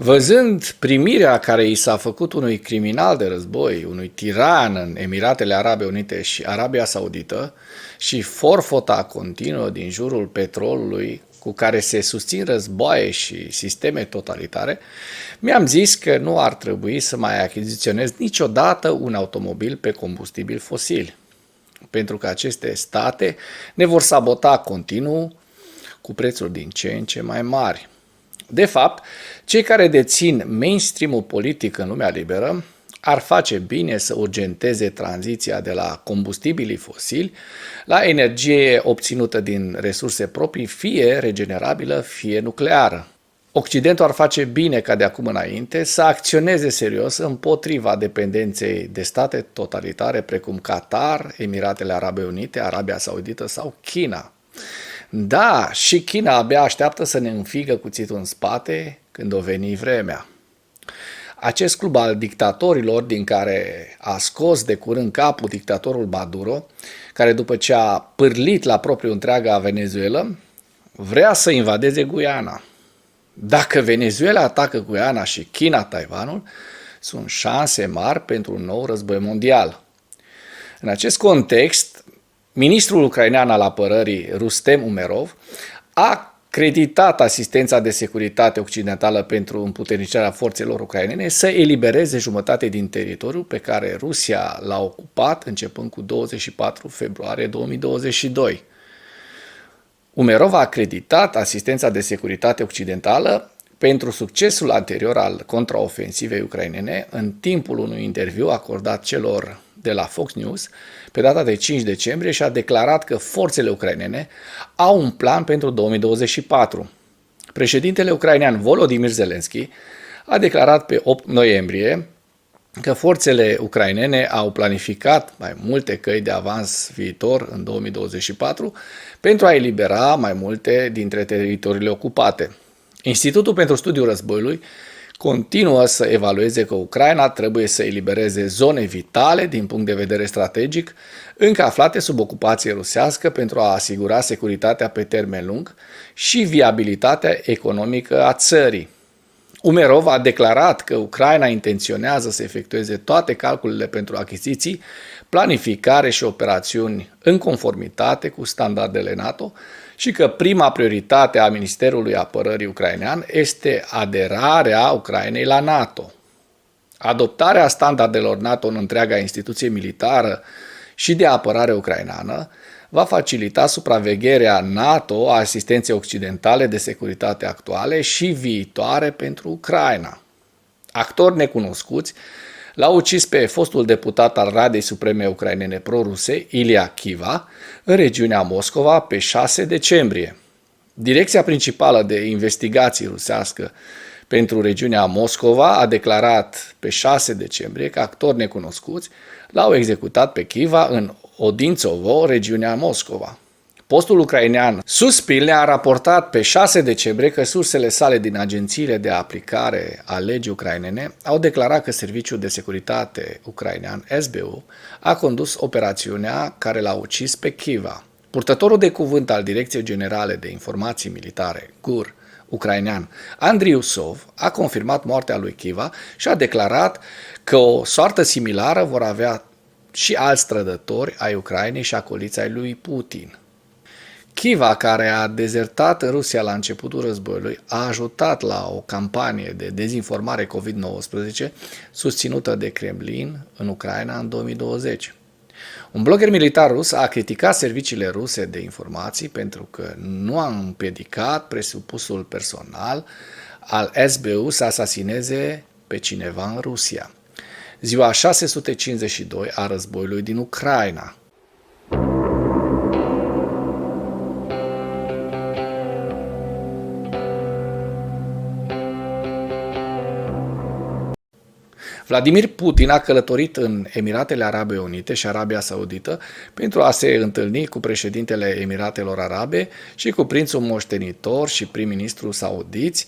Văzând primirea care i s-a făcut unui criminal de război, unui tiran în Emiratele Arabe Unite și Arabia Saudită și forfota continuă din jurul petrolului cu care se susțin războaie și sisteme totalitare, mi-am zis că nu ar trebui să mai achiziționez niciodată un automobil pe combustibili fosili, pentru că aceste state ne vor sabota continuu cu prețuri din ce în ce mai mari. De fapt, cei care dețin mainstream-ul politic în lumea liberă ar face bine să urgenteze tranziția de la combustibilii fosili la energie obținută din resurse proprii, fie regenerabilă, fie nucleară. Occidentul ar face bine ca de acum înainte să acționeze serios împotriva dependenței de state totalitare precum Qatar, Emiratele Arabe Unite, Arabia Saudită sau China. Da, și China abia așteaptă să ne înfigă cuțitul în spate când o veni vremea. Acest club al dictatorilor din care a scos de curând capul dictatorul Maduro, care după ce a pârlit la propriu întreaga Venezuela, vrea să invadeze Guyana. Dacă Venezuela atacă Guyana și China Taiwanul, sunt șanse mari pentru un nou război mondial. În acest context, ministrul ucrainean al apărării, Rustem Umerov, a creditat asistența de securitate occidentală pentru împuternicirea forțelor ucrainene să elibereze jumătate din teritoriul pe care Rusia l-a ocupat începând cu 24 februarie 2022. Umerov a acreditat asistența de securitate occidentală pentru succesul anterior al contraofensivei ucrainene în timpul unui interviu acordat celor de la Fox News pe data de 5 decembrie și a declarat că forțele ucrainene au un plan pentru 2024. Președintele ucrainean Volodymyr Zelensky a declarat pe 8 noiembrie că forțele ucrainene au planificat mai multe căi de avans viitor în 2024 pentru a elibera mai multe dintre teritoriile ocupate. Institutul pentru Studiul Războiului continuă să evalueze că Ucraina trebuie să elibereze zone vitale din punct de vedere strategic, încă aflate sub ocupație rusească pentru a asigura securitatea pe termen lung și viabilitatea economică a țării. Umerov a declarat că Ucraina intenționează să efectueze toate calculele pentru achiziții, planificare și operațiuni în conformitate cu standardele NATO și că prima prioritate a Ministerului Apărării ucrainean este aderarea Ucrainei la NATO. Adoptarea standardelor NATO în întreaga instituție militară și de apărare ucraineană va facilita supravegherea NATO a asistenței occidentale de securitate actuale și viitoare pentru Ucraina. Actori necunoscuți l-au ucis pe fostul deputat al Radei Supreme Ucrainene pro-ruse, Ilia Chiva, în regiunea Moscova pe 6 decembrie. Direcția principală de investigații rusească pentru regiunea Moscova a declarat pe 6 decembrie că actori necunoscuți l-au executat pe Chiva în Odințovo, regiunea Moscova. Postul ucrainean Suspil ne-a raportat pe 6 decembrie că sursele sale din agențiile de aplicare a legii ucrainene au declarat că Serviciul de Securitate ucrainean, SBU, a condus operațiunea care l-a ucis pe Chiva. Purtătorul de cuvânt al Direcției Generale de Informații Militare, GUR, ucrainean, Andriy Usov, a confirmat moartea lui Chiva și a declarat că o soartă similară vor avea și alți trădători ai Ucrainei și acoliți ai lui Putin. Chiva, care a dezertat Rusia la începutul războiului, a ajutat la o campanie de dezinformare COVID-19 susținută de Kremlin în Ucraina în 2020. Un blogger militar rus a criticat serviciile ruse de informații pentru că nu a împiedicat presupusul personal al SBU să asasineze pe cineva în Rusia. Ziua 652 a războiului din Ucraina. Vladimir Putin a călătorit în Emiratele Arabe Unite și Arabia Saudită pentru a se întâlni cu președintele Emiratelor Arabe și cu prințul moștenitor și prim-ministru saudiți,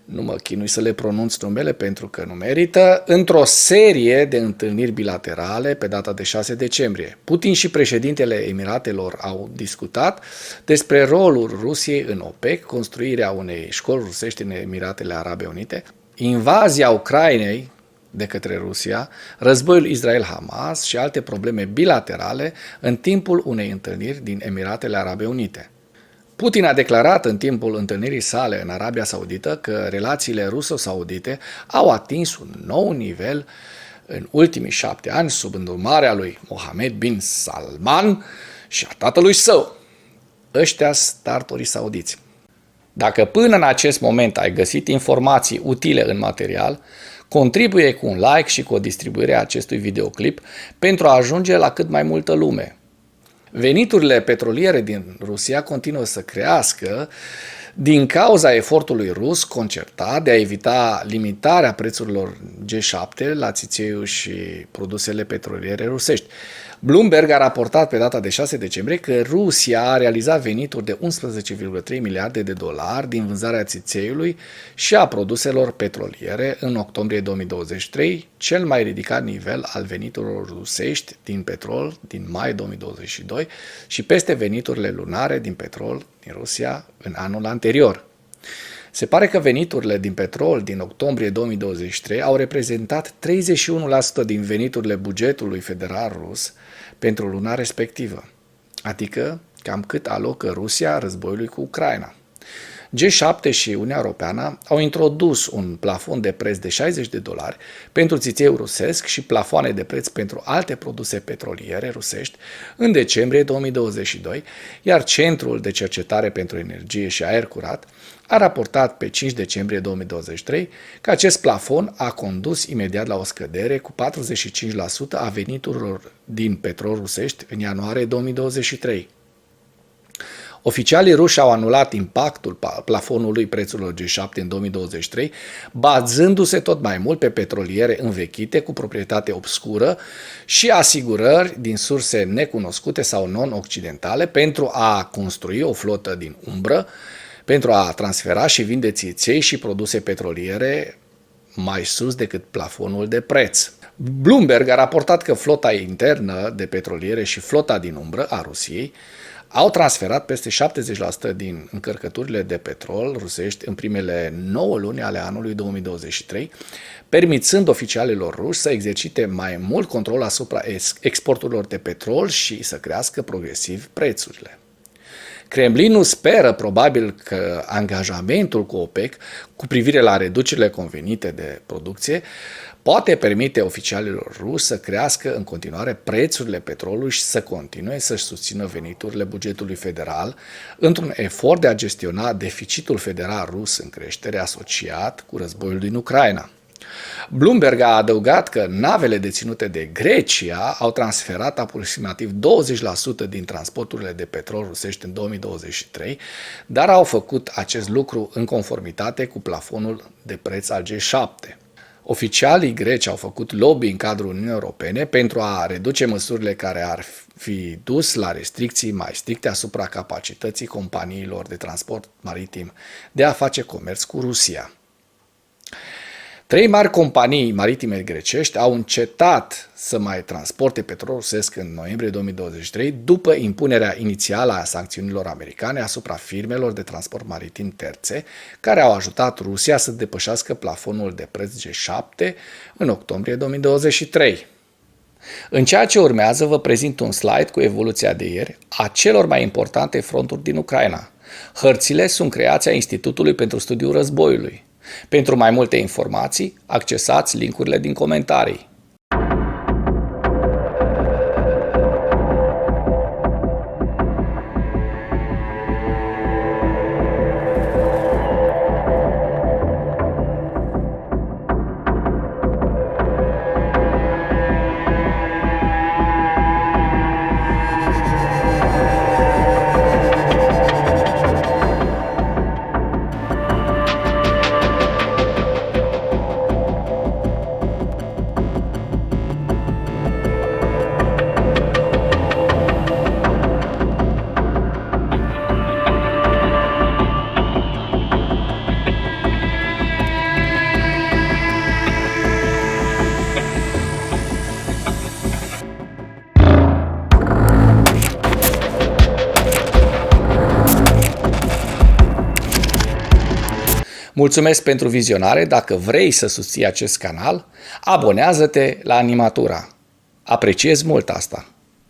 nu mă chinui să le pronunț numele pentru că nu merită, într-o serie de întâlniri bilaterale pe data de 6 decembrie. Putin și președintele Emiratelor au discutat despre rolul Rusiei în OPEC, construirea unei școli rusești în Emiratele Arabe Unite, invazia Ucrainei de către Rusia, războiul Israel-Hamas și alte probleme bilaterale în timpul unei întâlniri din Emiratele Arabe Unite. Putin a declarat în timpul întâlnirii sale în Arabia Saudită că relațiile ruso-saudite au atins un nou nivel în ultimii 7 ani sub îndrumarea lui Mohammed bin Salman și a tatălui său. Ăștia startorii saudiți. Dacă până în acest moment ai găsit informații utile în material, contribuie cu un like și cu o distribuire a acestui videoclip pentru a ajunge la cât mai multă lume. Veniturile petroliere din Rusia continuă să crească din cauza efortului rus concertat de a evita limitarea prețurilor G7 la țițeiul și produsele petroliere rusești. Bloomberg a raportat pe data de 6 decembrie că Rusia a realizat venituri de 11,3 miliarde de dolari din vânzarea țițeiului și a produselor petroliere în octombrie 2023, cel mai ridicat nivel al veniturilor rusești din petrol din mai 2022 și peste veniturile lunare din petrol din Rusia în anul anterior. Se pare că veniturile din petrol din octombrie 2023 au reprezentat 31% din veniturile bugetului federal rus pentru luna respectivă, adică cam cât alocă Rusia războiului cu Ucraina. G7 și Uniunea Europeană au introdus un plafon de preț de $60 pentru țițeiul rusesc și plafoane de preț pentru alte produse petroliere rusești în decembrie 2022, iar Centrul de Cercetare pentru Energie și Aer Curat a raportat pe 5 decembrie 2023 că acest plafon a condus imediat la o scădere cu 45% a veniturilor din petrol rusești în ianuarie 2023. Oficialii ruși au anulat impactul plafonului prețurilor G7 în 2023, bazându-se tot mai mult pe petroliere învechite cu proprietate obscură și asigurări din surse necunoscute sau non-occidentale pentru a construi o flotă din umbră, pentru a transfera și vinde țiței și produse petroliere mai sus decât plafonul de preț. Bloomberg a raportat că flota internă de petroliere și flota din umbră a Rusiei au transferat peste 70% din încărcăturile de petrol rusești în primele 9 luni ale anului 2023, permițând oficialilor ruși să exercite mai mult control asupra exporturilor de petrol și să crească progresiv prețurile. Kremlinul speră probabil că angajamentul cu OPEC cu privire la reducerile convenite de producție poate permite oficialilor ruși să crească în continuare prețurile petrolului și să continue să-și susțină veniturile bugetului federal într-un efort de a gestiona deficitul federal rus în creștere asociat cu războiul din Ucraina. Bloomberg a adăugat că navele deținute de Grecia au transferat aproximativ 20% din transporturile de petrol rusești în 2023, dar au făcut acest lucru în conformitate cu plafonul de preț al G7. Oficialii greci au făcut lobby în cadrul Uniunii Europene pentru a reduce măsurile care ar fi dus la restricții mai stricte asupra capacității companiilor de transport maritim de a face comerț cu Rusia. 3 mari companii maritime grecești au încetat să mai transporte petrol rusesc în noiembrie 2023 după impunerea inițială a sancțiunilor americane asupra firmelor de transport maritim terțe, care au ajutat Rusia să depășească plafonul de preț G7 în octombrie 2023. În ceea ce urmează vă prezint un slide cu evoluția de ieri a celor mai importante fronturi din Ucraina. Hărțile sunt creația Institutului pentru Studiul Războiului. Pentru mai multe informații, accesați linkurile din comentarii. Mulțumesc pentru vizionare. Dacă vrei să susții acest canal, abonează-te la Animatura. Apreciez mult asta.